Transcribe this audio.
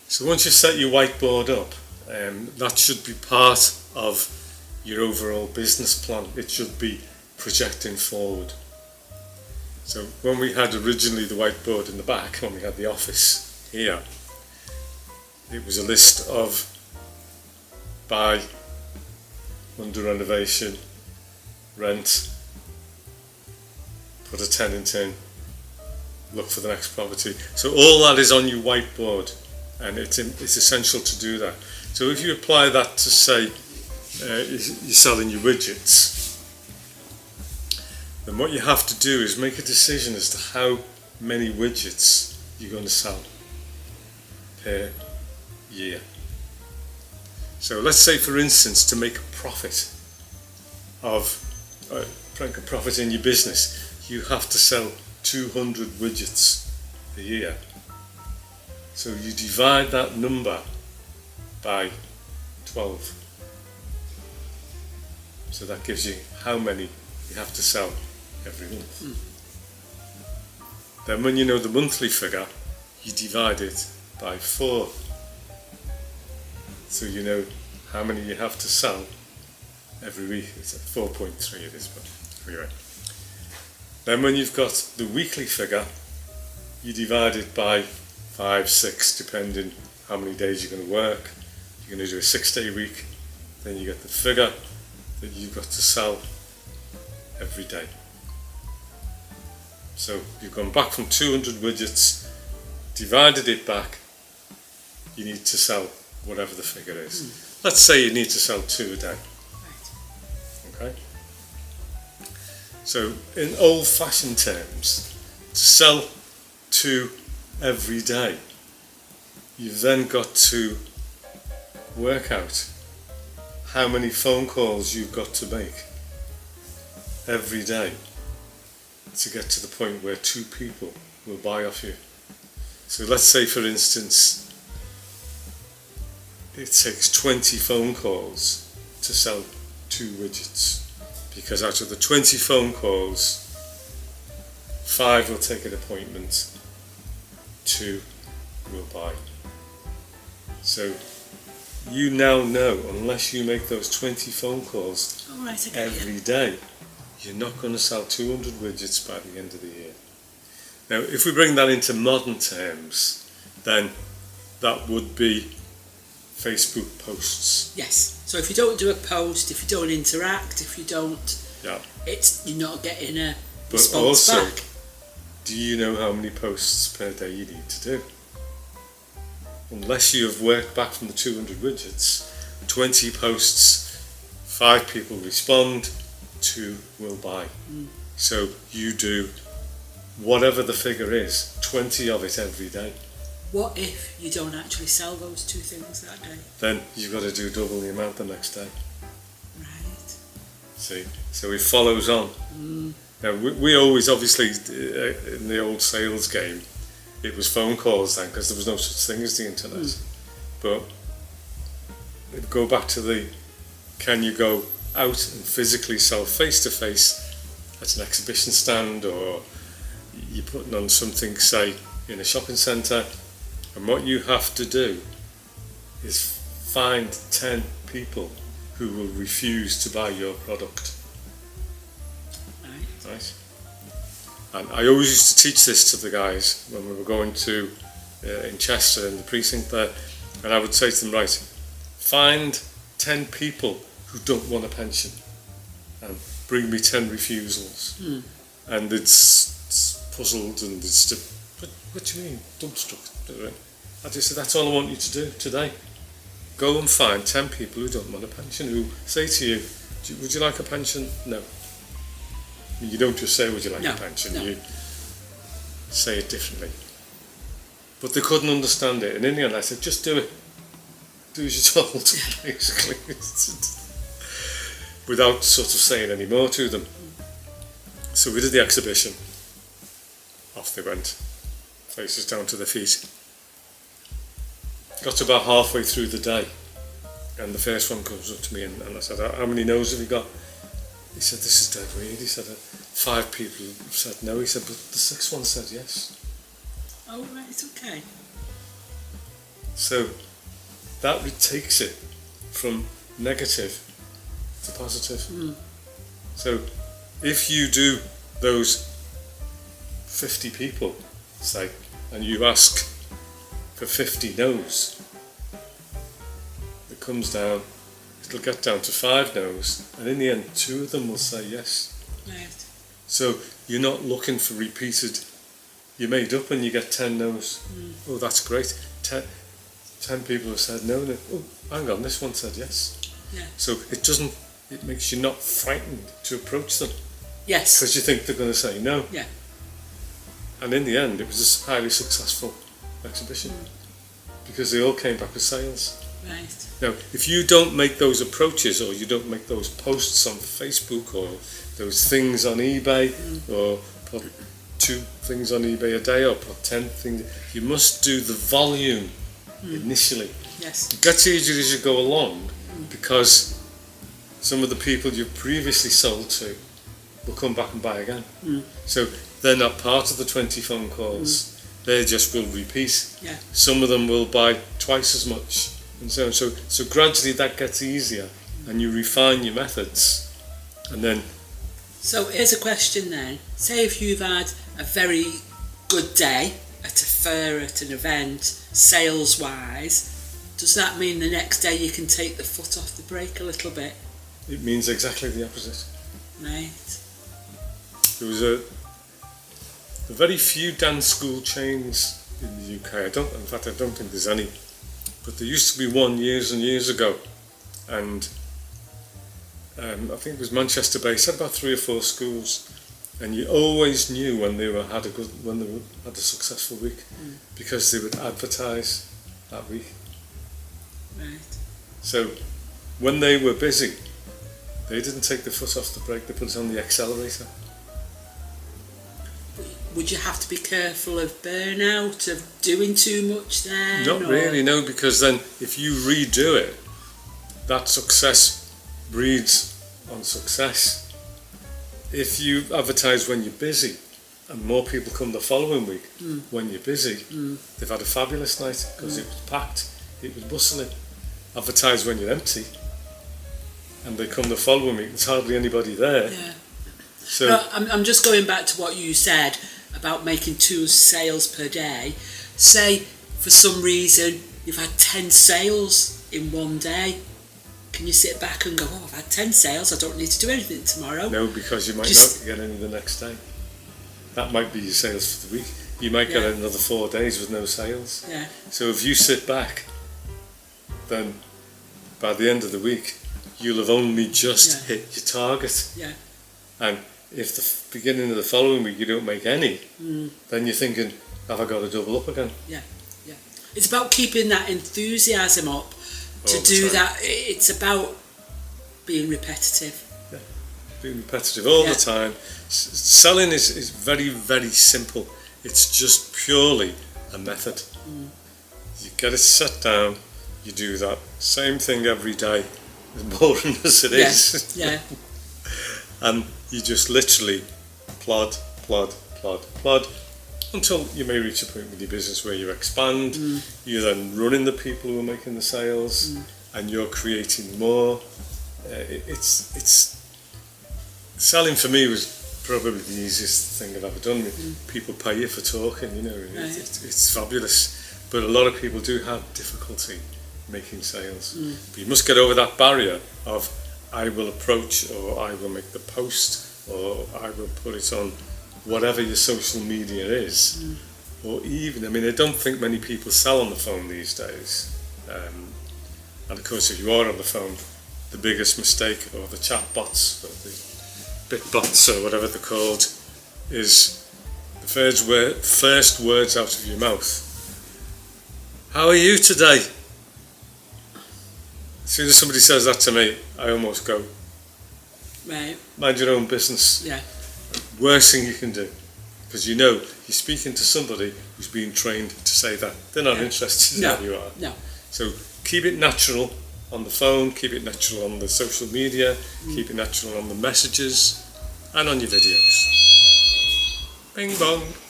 So once you set your whiteboard up, that should be part of your overall business plan. It should be projecting forward. So when we had originally the whiteboard in the back, when we had the office here, it was a list of buy, under renovation, rent, put a tenant in, look for the next property. So all that is on your whiteboard, and it's essential to do that. So if you apply that to, say, you're selling your widgets, then what you have to do is make a decision as to how many widgets you're going to sell per year. So let's say, for instance, to make a profit in your business, you have to sell 200 widgets a year. So you divide that number by 12. So that gives you how many you have to sell every month. Then when you know the monthly figure, you divide it by 4. So you know how many you have to sell every week. It's at 4.3 it is, but anyway. Then when you've got the weekly figure, you divide it by 5, 6, depending how many days you're going to work. You're going to do a 6-day week, then you get the figure that you've got to sell every day. So you've gone back from 200 widgets, divided it back, you need to sell whatever the figure is. Let's say you need to sell 2 a day. Okay? So in old-fashioned terms, to sell 2 every day, you've then got to work out how many phone calls you've got to make every day to get to the point where 2 people will buy off you. So let's say, for instance, it takes 20 phone calls to sell 2 widgets, because out of the 20 phone calls, 5 will take an appointment, 2 will buy. So you now know, unless you make those 20 phone calls every day, you're not going to sell 200 widgets by the end of the year. Now, if we bring that into modern terms, then that would be Facebook posts. Yes. So if you don't do a post, if you don't interact, if you don't, Yeah. you're not getting a But response also, back. do you know how many posts per day you need to do? Unless you have worked back from the 200 widgets, 20 posts, 5 people respond, 2 will buy. So you do whatever the figure is, 20 of it every day. What if you don't actually sell those 2 things that day? Then you've got to do double the amount the next day. Right. See, so it follows on. Now we always, obviously, in the old sales game, it was phone calls then, because there was no such thing as the internet. But go back to the, can you go out and physically sell face to face at an exhibition stand, or you're putting on something, say, in a shopping centre, and what you have to do is find 10 people who will refuse to buy your product. Right? And I always used to teach this to the guys when we were going to in Chester, in the precinct there, and I would say to them, right, find 10 people who don't want a pension and bring me 10 refusals. And it's puzzled, and it's what do you mean dumbstruck? I just said, that's all I want you to do today. Go and find 10 people who don't want a pension, who say to you, would you like a pension? No. You don't just say, would you like a pension? No. You say it differently. But they couldn't understand it. And in the end I said, just do it. Do as you're told, basically. Without sort of saying any more to them. So we did the exhibition. Off they went. Faces down to their feet. Got to about halfway through the day. And the first one comes up to me and I said, how many no's have you got? He said, this is dead weird. He said, 5 people said no. He said, but the 6th one said yes. Oh, right, it's okay. So that takes it from negative to positive. So if you do those 50 people, say, and you ask for 50 no's, it comes down, it'll get down to 5 no's, and in the end 2 of them will say yes. Right. So you're not looking for repeated, you made up and you get 10 no's. Oh, that's great. 10 people have said no, oh, hang on, this one said yes. Yeah. So it makes you not frightened to approach them. Yes. Because you think they're going to say no. Yeah. And in the end, it was a highly successful exhibition because they all came back with sales. Right. Now, if you don't make those approaches, or you don't make those posts on Facebook, or those things on eBay, or put 2 things on eBay a day, or put 10 things, you must do the volume initially. Yes. It gets easier as you go along because some of the people you've previously sold to will come back and buy again. So they're not part of the 20 phone calls. They just will repeat. Yeah. Some of them will buy twice as much, and so on. So gradually that gets easier, and you refine your methods, and then. So here's a question then. Say if you've had a very good day at a fair, at an event, sales-wise, does that mean the next day you can take the foot off the brake a little bit? It means exactly the opposite. Right. There was a very few dance school chains in the UK. I don't think there's any, but there used to be one years and years ago, and I think it was Manchester based. Had about 3 or 4 schools, and you always knew when they had a successful week because they would advertise that week. Right. So when they were busy, they didn't take the foot off the brake. They put it on the accelerator. Would you have to be careful of burnout, of doing too much then? Not really, no, because then if you redo it, that success breeds on success. If you advertise when you're busy and more people come the following week when you're busy, they've had a fabulous night because it was packed, it was bustling. Advertise when you're empty and they come the following week, there's hardly anybody there. Yeah. So No, I'm just going back to what you said about making 2 sales per day. Say for some reason you've had 10 sales in one day. Can you sit back and go, oh, I've had 10 sales, I don't need to do anything tomorrow? no, because you might Just- not get any the next day. That might be your sales for the week. You might get another 4 days with no sales. Yeah. So if you sit back, then by the end of the week, you'll have only just hit your target. Yeah. And if the beginning of the following week you don't make any, then you're thinking, have I got to double up again? Yeah. It's about keeping that enthusiasm up to All the do time. that. It's about being repetitive. Being repetitive all Yeah. the time. Selling is very, very simple. It's just purely a method. You get it set down, you do that same thing every day, as boring as it is. Yeah. And you just literally plod until you may reach a point with your business where you expand. You're then running the people who are making the sales, and you're creating more. It's selling for me was probably the easiest thing I've ever done. People pay you for talking, you know. Right. It's fabulous, but a lot of people do have difficulty making sales. But you must get over that barrier of I will approach, or I will make the post, or I will put it on whatever your social media is, or even, I mean, I don't think many people sell on the phone these days. And of course, if you are on the phone, the biggest mistake, or the chat bots, or the bit bots, or whatever they're called, is the first words out of your mouth. How are you today? As soon as somebody says that to me, I almost go, Right. mind your own business. Yeah. Worst thing you can do, because you know you're speaking to somebody who's been trained to say that. They're not interested in who you are. No. So keep it natural on the phone, keep it natural on the social media, keep it natural on the messages and on your videos. Bing bong.